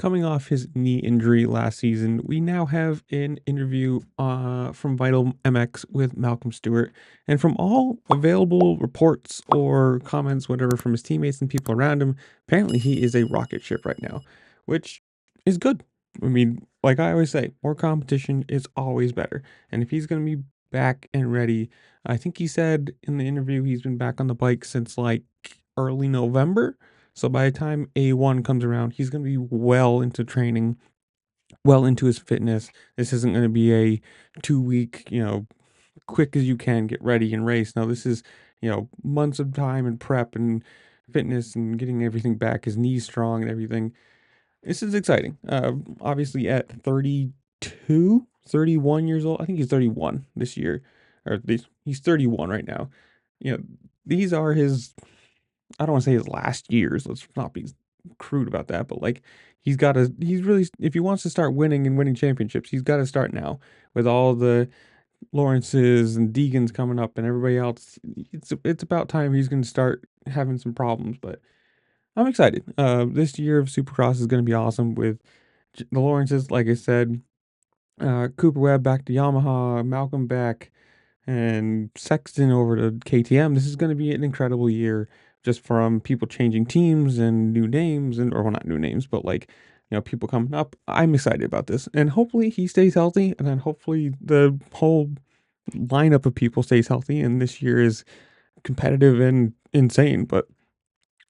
Coming off his knee injury last season, we now have an interview from Vital MX with Malcolm Stewart. And from all available reports or comments, whatever, from his teammates and people around him, apparently he is a rocket ship right now, which is good. I mean, like I always say, more competition is always better. And if he's going to be back and ready, I think he said in the interview he's been back on the bike since like early November. So by the time A1 comes around, he's going to be well into training, well into his fitness. This isn't going to be a 2 week, quick as you can get ready and race. No, this is, months of time and prep and fitness and getting everything back, his knees strong and everything. This is exciting. Obviously at 32, 31 years old. I think he's 31 this year, he's 31 right now. These are his, I don't want to say his last years. Let's not be crude about that, but like he's really, if he wants to start winning and winning championships, he's got to start now with all the Lawrences and Degans coming up and everybody else. It's about time he's going to start having some problems, but I'm excited. This year of Supercross is going to be awesome with the Lawrences, like I said, Cooper Webb back to Yamaha, Malcolm back, and Sexton over to KTM. This is going to be an incredible year just from people changing teams and new names, and or well, not new names, but like, people coming up. I'm excited about this, and hopefully he stays healthy, and then hopefully the whole lineup of people stays healthy, and this year is competitive and insane. But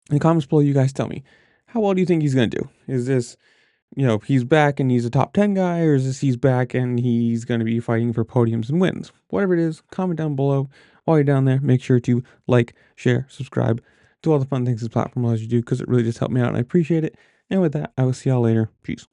in the comments below, you guys tell me, how well do you think he's going to do? Is this, he's back and he's a top 10 guy, or is this he's back and he's going to be fighting for podiums and wins? Whatever it is, comment down below. While you're down there, make sure to like, share, subscribe, do all the fun things this platform allows you to do, because it really just helped me out and I appreciate it. And with that, I will see y'all later. Peace.